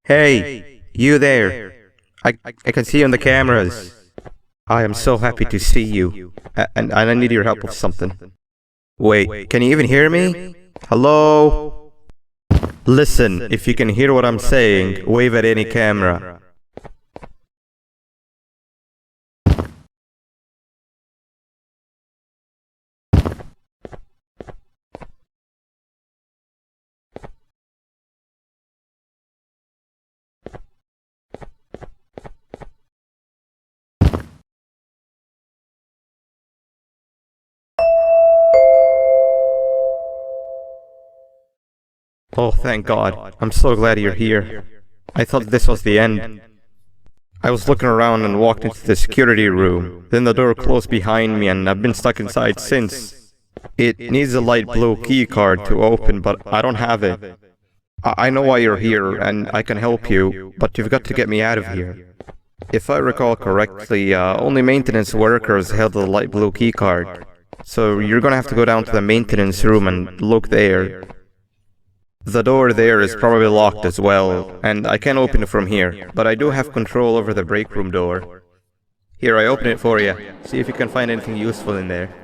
Hey, you there. I can see you on the cameras. I am so happy to see you. And I need your help with something. Wait, can you even hear me? Hello? Listen, if you can hear what I'm saying, wave at any camera. Oh, thank God. I'm so glad you're here. I thought this was the end. I was looking around and walked into the security room. Then the door closed behind me and I've been stuck inside since. It needs a light blue key card to open, but I don't have it. I know why you're here and I can help you, but you've got to get me out of here. If I recall correctly, only maintenance workers held the light blue key card. So you're gonna have to go down to the maintenance room and look there. The door there is probably locked as well, and I can't open it from here, but I do have control over the break room door. Here, I open it for you. See if you can find anything useful in there.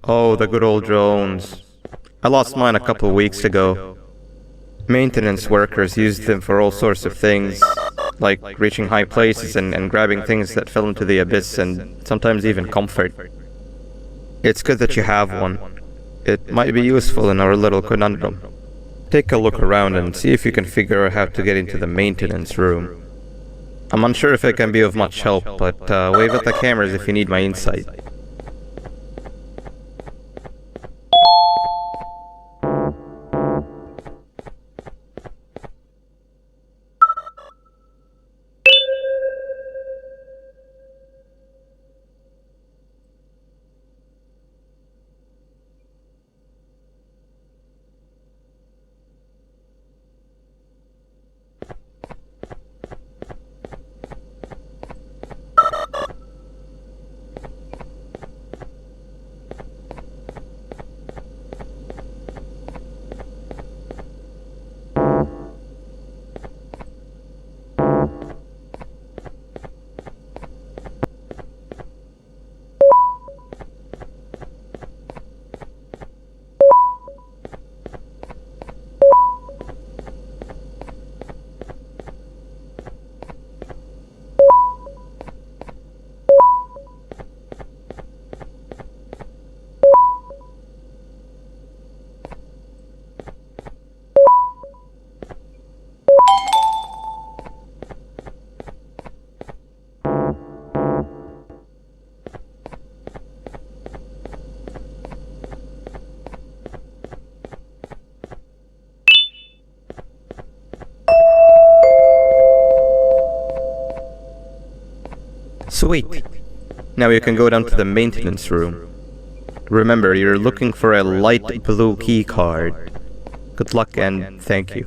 Oh, the good old drones. I lost mine a couple of weeks ago. Maintenance workers used them for all sorts of things, like reaching high places and grabbing things that fell into the abyss and sometimes even comfort. It's good that you have one. It might be useful in our little conundrum. Take a look around and see if you can figure out how to get into the maintenance room. I'm unsure if I can be of much help, but wave at the cameras if you need my insight. Sweet. Now you can go down to the maintenance room. Remember, you're looking for a light blue key card. Good luck and thank you.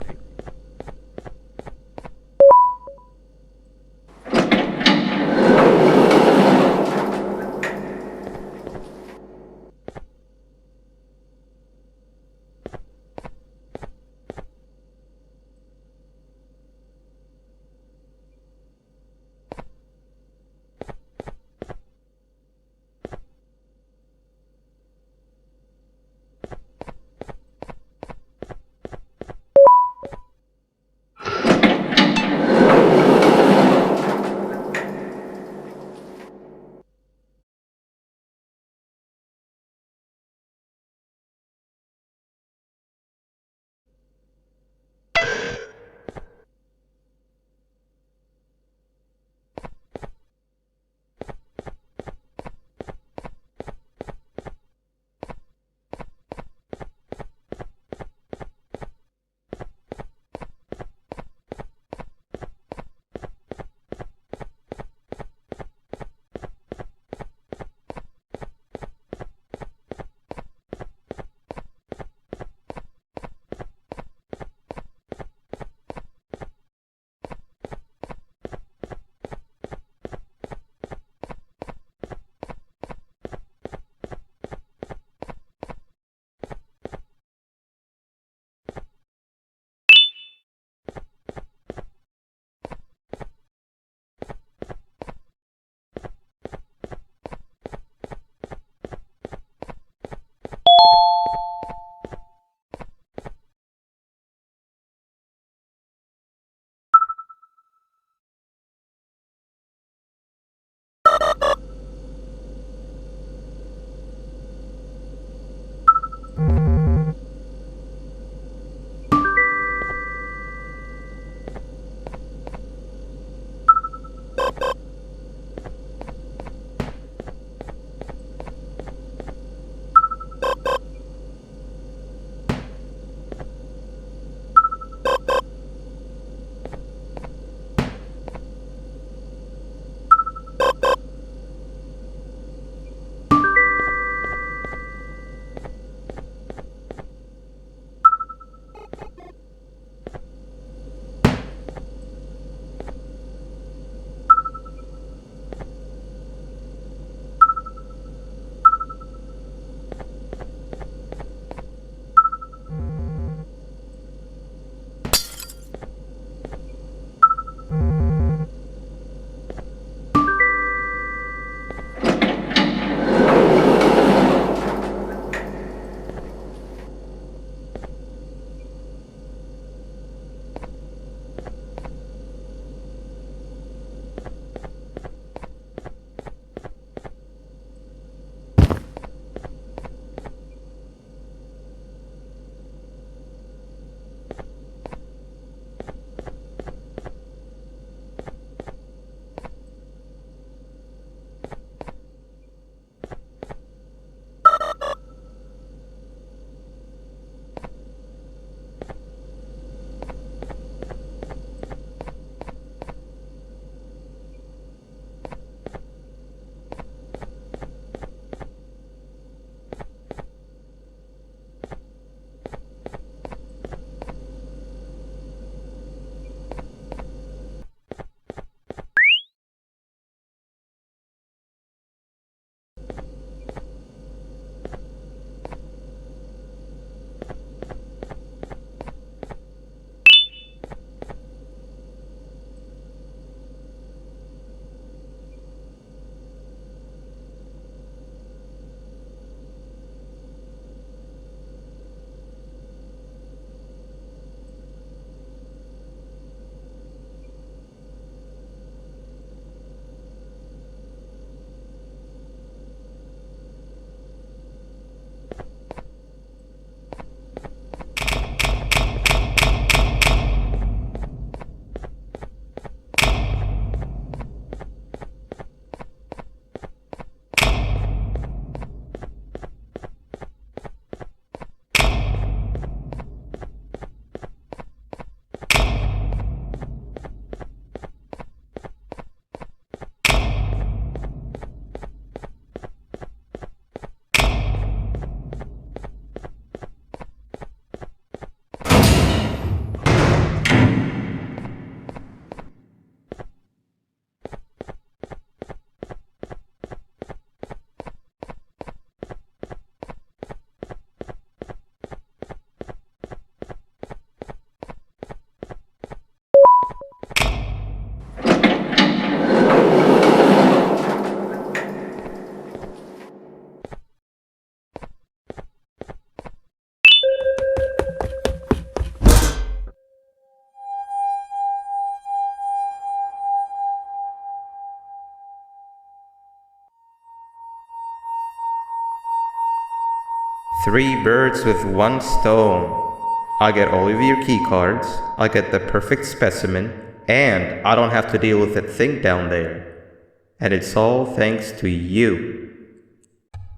Three birds with one stone. I get all of your key cards, I get the perfect specimen, and I don't have to deal with that thing down there. And it's all thanks to you.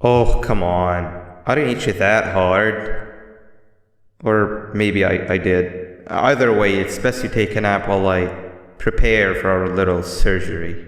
Oh, come on. I didn't hit you that hard. Or maybe I did. Either way, it's best you take a nap while I prepare for our little surgery.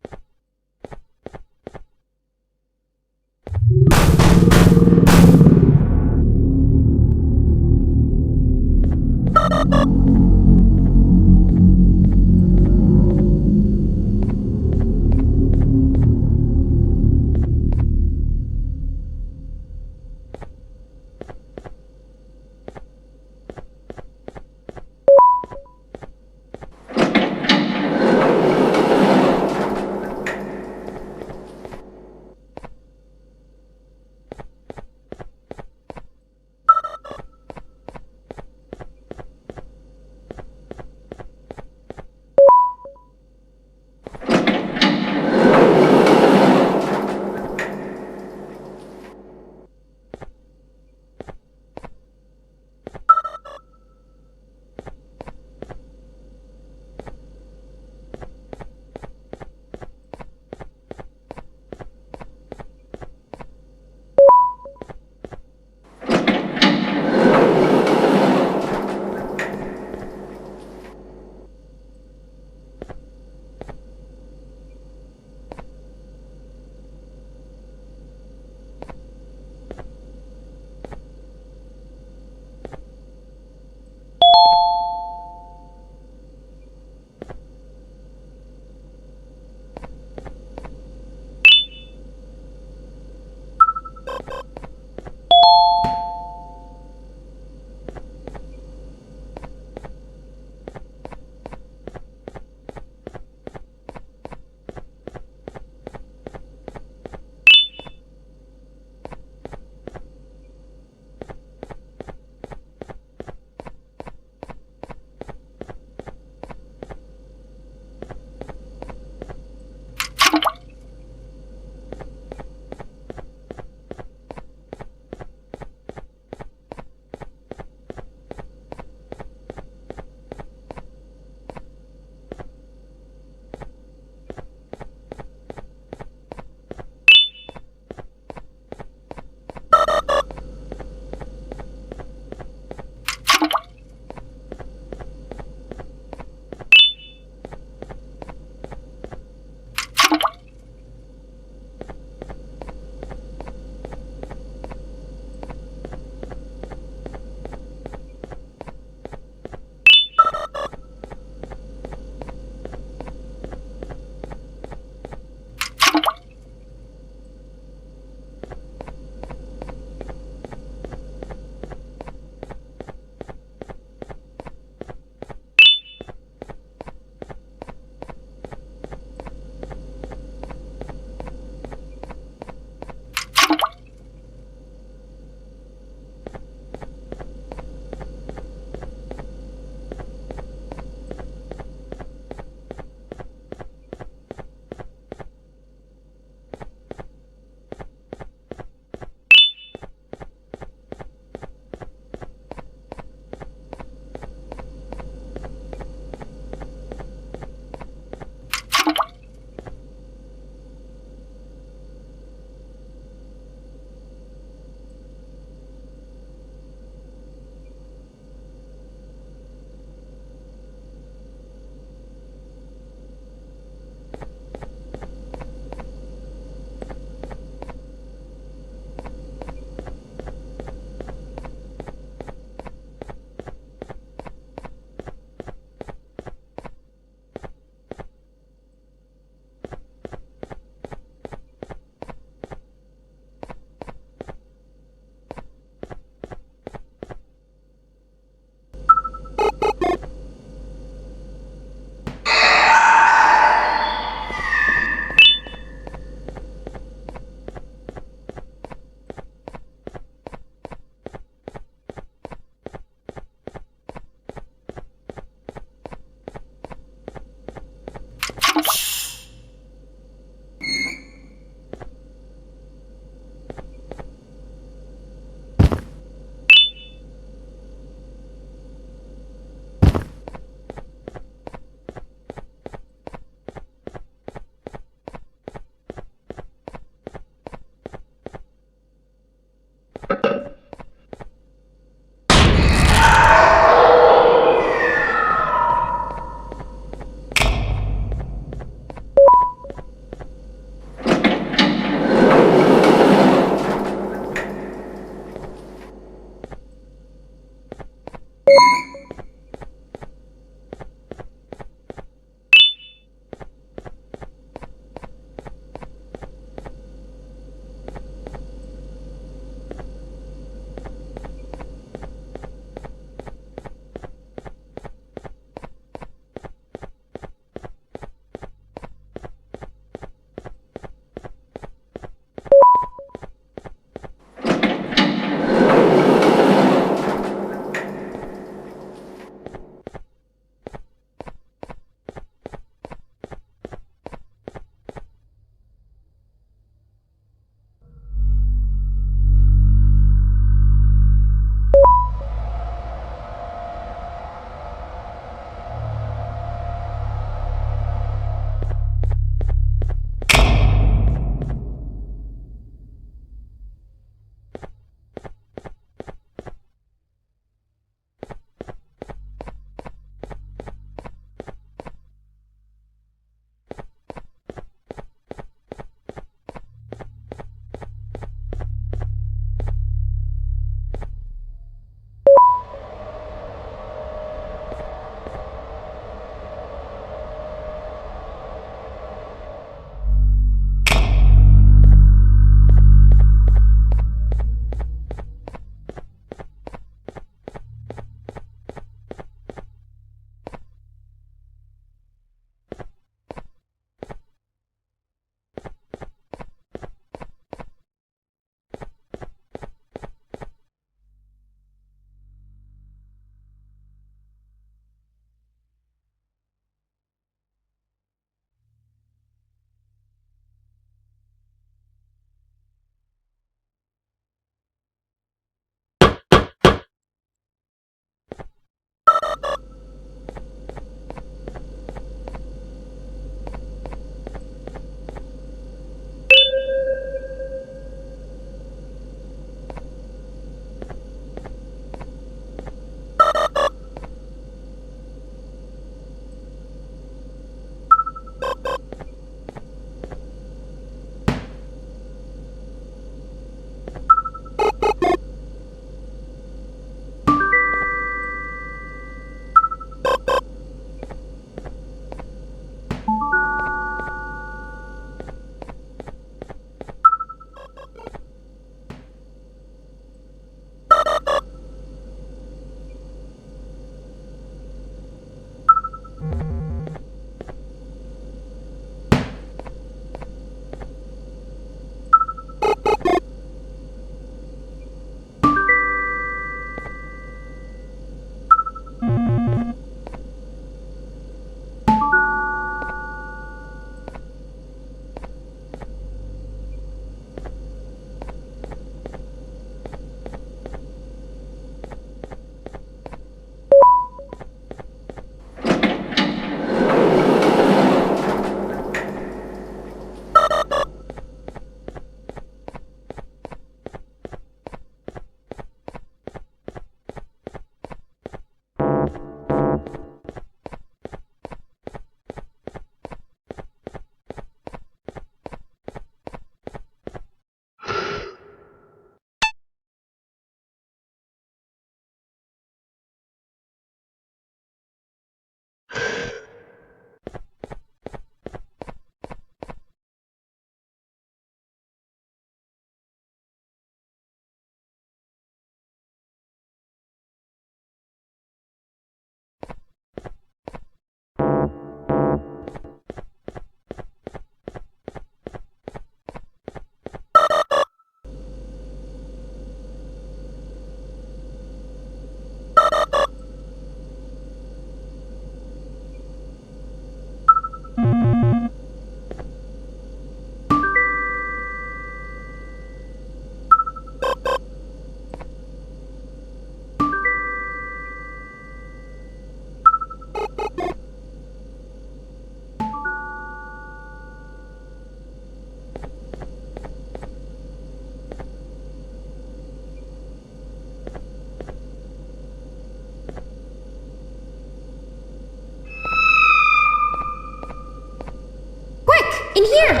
here!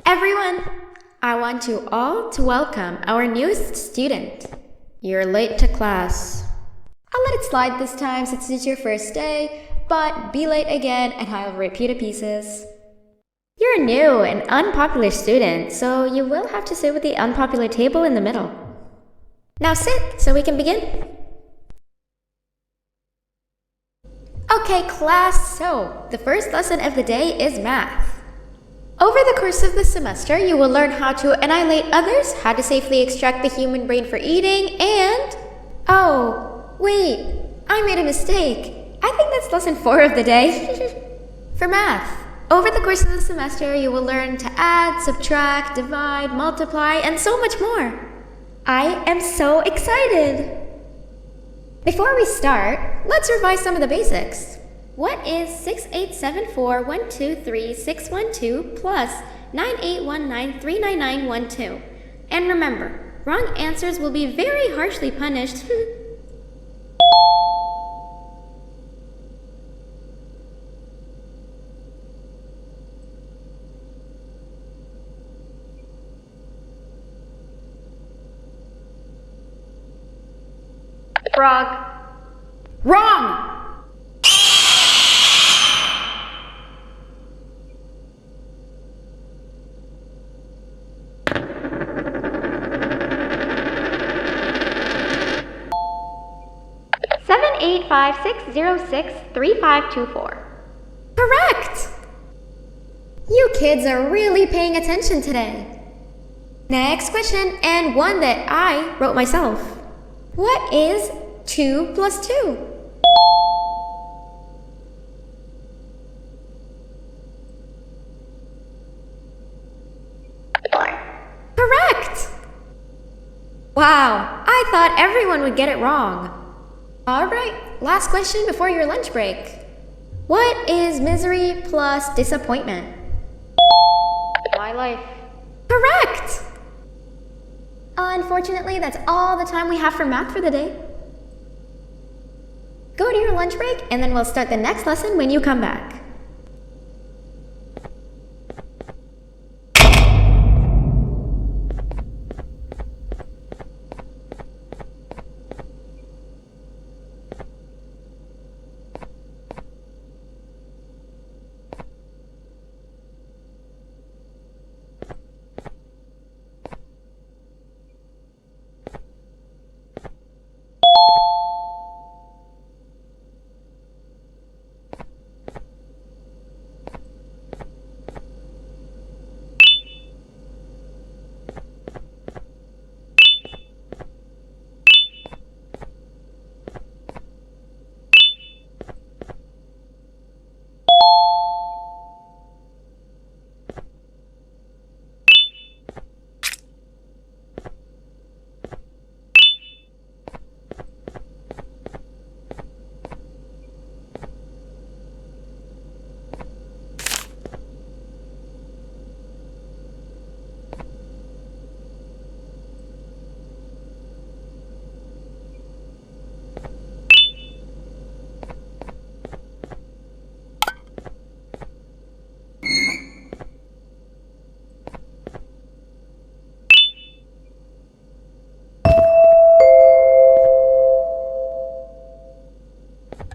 Everyone, I want you all to welcome our newest student. You're late to class. I'll let it slide this time since it's your first day, but be late again and I'll repeat the pieces. You're a new and unpopular student, so you will have to sit with the unpopular table in the middle. Now sit so we can begin. Okay, class, so the first lesson of the day is math. Over the course of the semester, you will learn how to annihilate others, how to safely extract the human brain for eating, and... Oh, wait, I made a mistake. I think that's lesson 4 of the day. For math, over the course of the semester, you will learn to add, subtract, divide, multiply, and so much more. I am so excited! Before we start, let's revise some of the basics. What is 6874123612 plus 9819399912? And remember, wrong answers will be very harshly punished. Frog. Wrong! Seven, 8, 5, 6, 0, 6, 3, 5, 2, 4. Correct! You kids are really paying attention today. Next question, and one that I wrote myself. What is 2 plus 2? Correct! Wow, I thought everyone would get it wrong. Alright, last question before your lunch break. What is misery plus disappointment? My life. Correct! Unfortunately, that's all the time we have for math for the day. Go to your lunch break, and then we'll start the next lesson when you come back.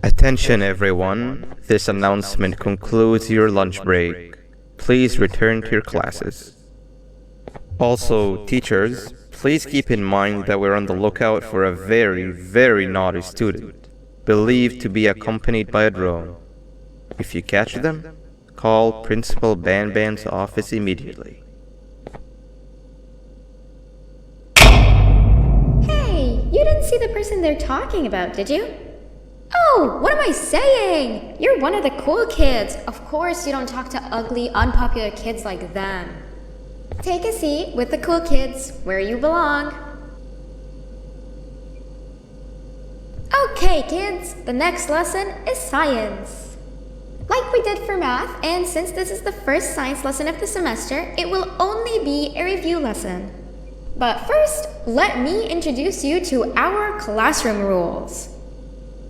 Attention everyone, this announcement concludes your lunch break. Please return to your classes. Also, teachers, please keep in mind that we're on the lookout for a very naughty student, believed to be accompanied by a drone. If you catch them, call Principal Banban's office immediately. Hey, you didn't see the person they're talking about, did you? Oh, what am I saying? You're one of the cool kids. Of course you don't talk to ugly, unpopular kids like them. Take a seat with the cool kids, where you belong. Okay, kids, the next lesson is science. Like we did for math, and since this is the first science lesson of the semester, it will only be a review lesson. But first, let me introduce you to our classroom rules.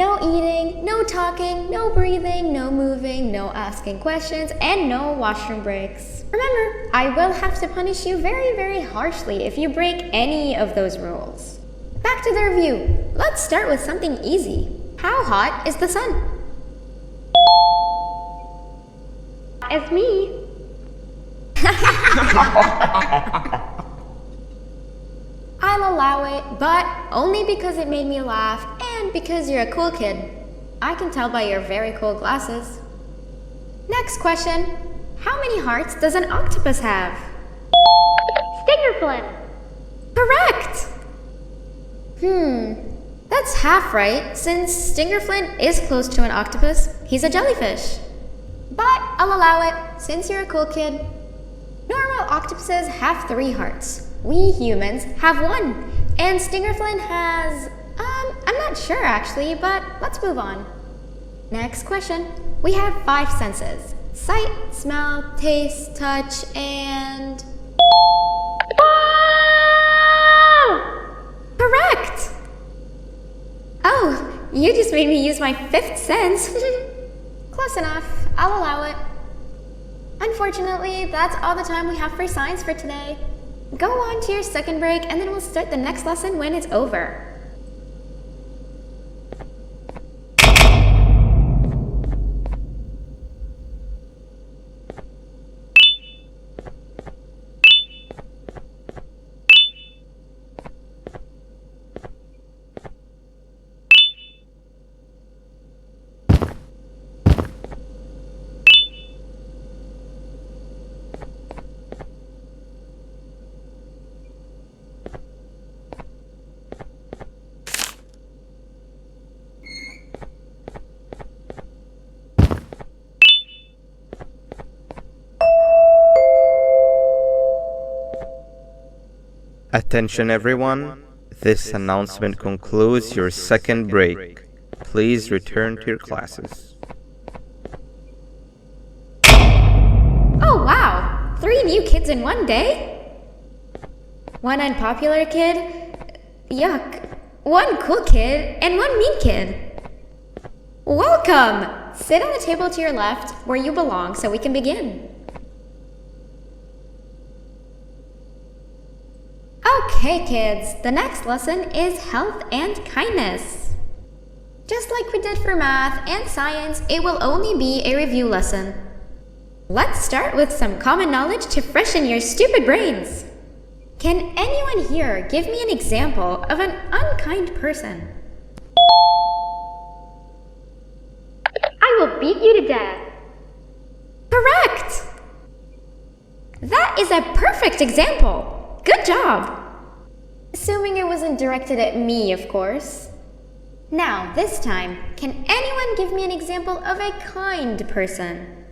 No eating, no talking, no breathing, no moving, no asking questions, and no washroom breaks. Remember, I will have to punish you very, very harshly if you break any of those rules. Back to the review. Let's start with something easy. How hot is the sun? As me. I'll allow it, but only because it made me laugh and because you're a cool kid. I can tell by your very cool glasses. Next question. How many hearts does an octopus have? Stingerflint. Correct! That's half right, since Stingerflint is close to an octopus. He's a jellyfish. But I'll allow it, since you're a cool kid. Normal octopuses have 3 hearts. We humans have 1. And Stingerflint has... I'm not sure actually, but let's move on. Next question. We have 5 senses. Sight, smell, taste, touch, and... Correct! Oh, you just made me use my 5th sense. Close enough. I'll allow it. Unfortunately, that's all the time we have for science for today. Go on to your second break, and then we'll start the next lesson when it's over. Attention everyone, this announcement concludes your second break. Please return to your classes. Oh wow! 3 new kids in one day? 1 unpopular kid? Yuck. 1 cool kid and 1 mean kid. Welcome! Sit on the table to your left where you belong so we can begin. Okay, kids, the next lesson is health and kindness. Just like we did for math and science, it will only be a review lesson. Let's start with some common knowledge to freshen your stupid brains. Can anyone here give me an example of an unkind person? I will beat you to death. Correct! That is a perfect example. Good job! Assuming it wasn't directed at me, of course. Now, this time, can anyone give me an example of a kind person?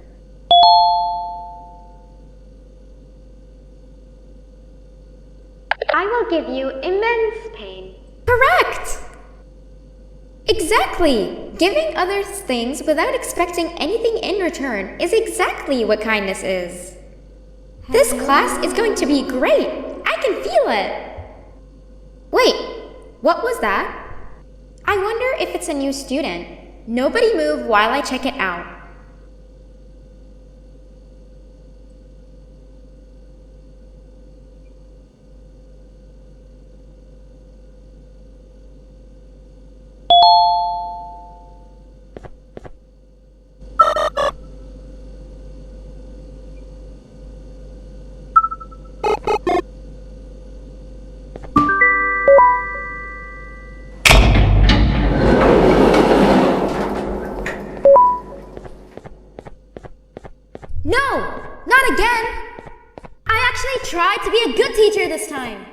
I will give you immense pain. Correct! Exactly! Giving others things without expecting anything in return is exactly what kindness is. This class is going to be great! I can feel it! Wait, what was that? I wonder if it's a new student. Nobody move while I check it out. No! Not again! I actually tried to be a good teacher this time.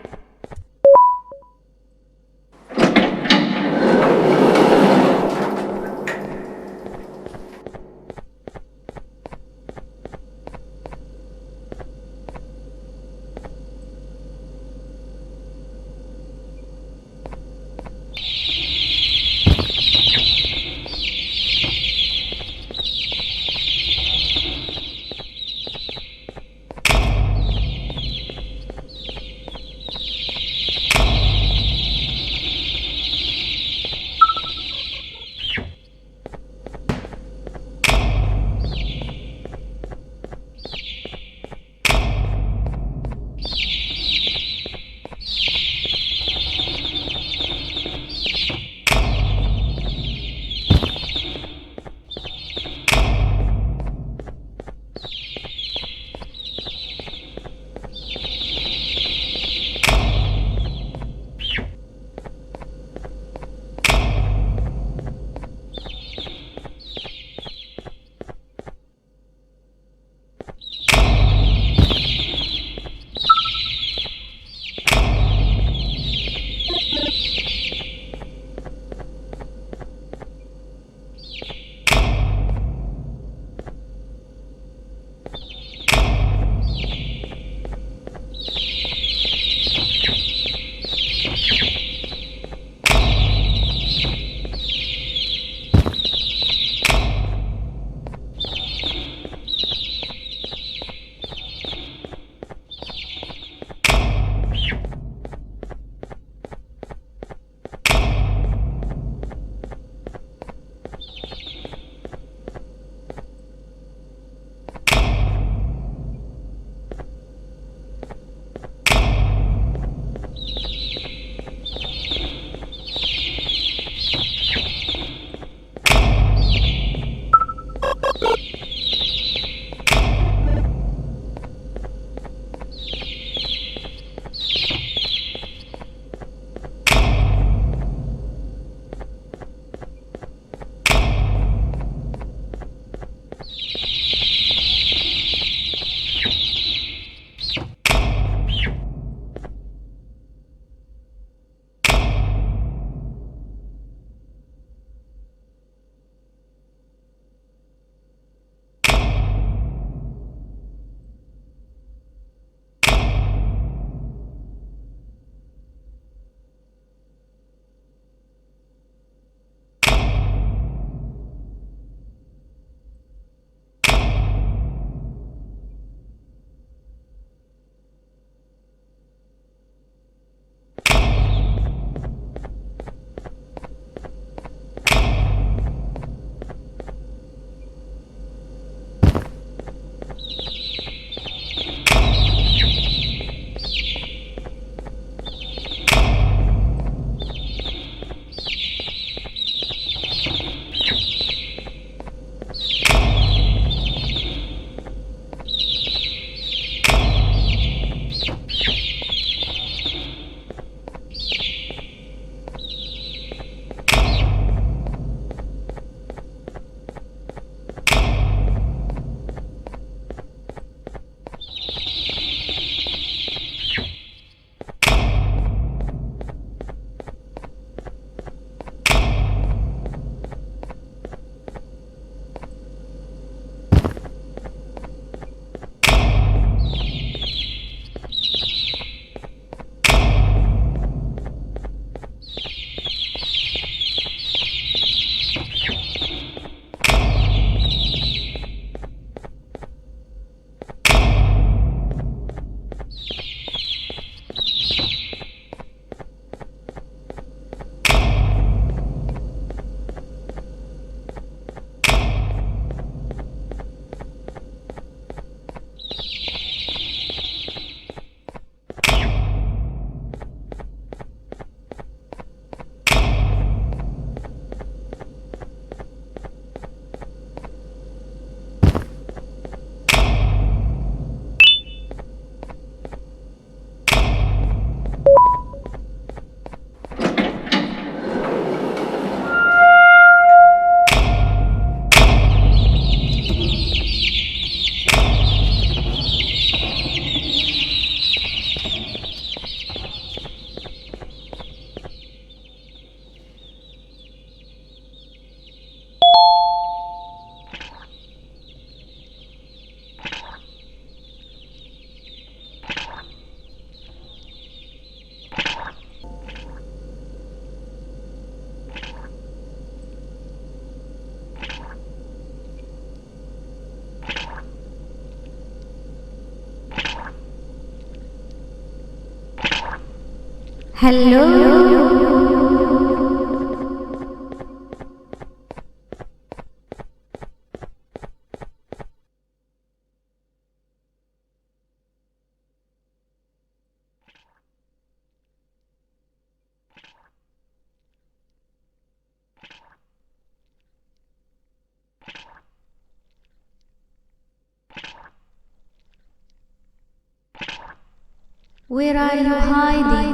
Where are you hiding?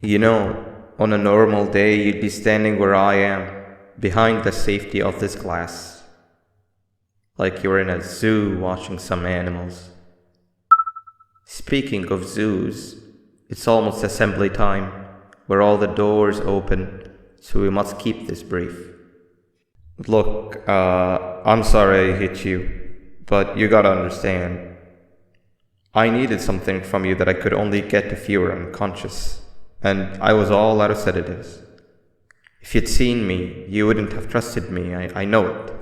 You know, on a normal day, you'd be standing where I am, behind the safety of this glass. Like you're in a zoo watching some animals. Speaking of zoos, it's almost assembly time, where all the doors open, so we must keep this brief. Look, I'm sorry I hit you, but you gotta understand. I needed something from you that I could only get if you were unconscious, and I was all out of sedatives. If you'd seen me, you wouldn't have trusted me, I know it.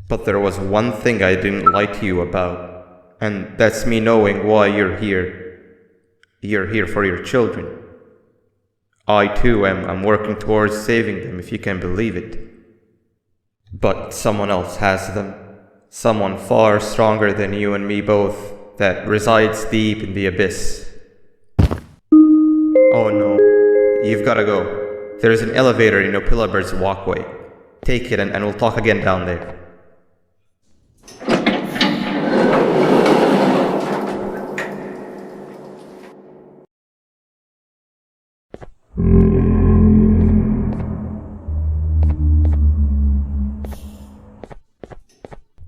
But there was one thing I didn't lie to you about, and that's me knowing why you're here. You're here for your children. I too am working towards saving them, if you can believe it. But someone else has them. Someone far stronger than you and me both, that resides deep in the abyss. Oh no, you've gotta go. There is an elevator in Opillabird's walkway. Take it and we'll talk again down there.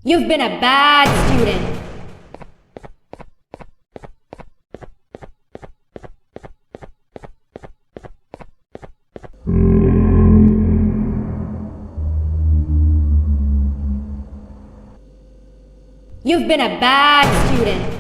You've been a bad student. You've been a bad student.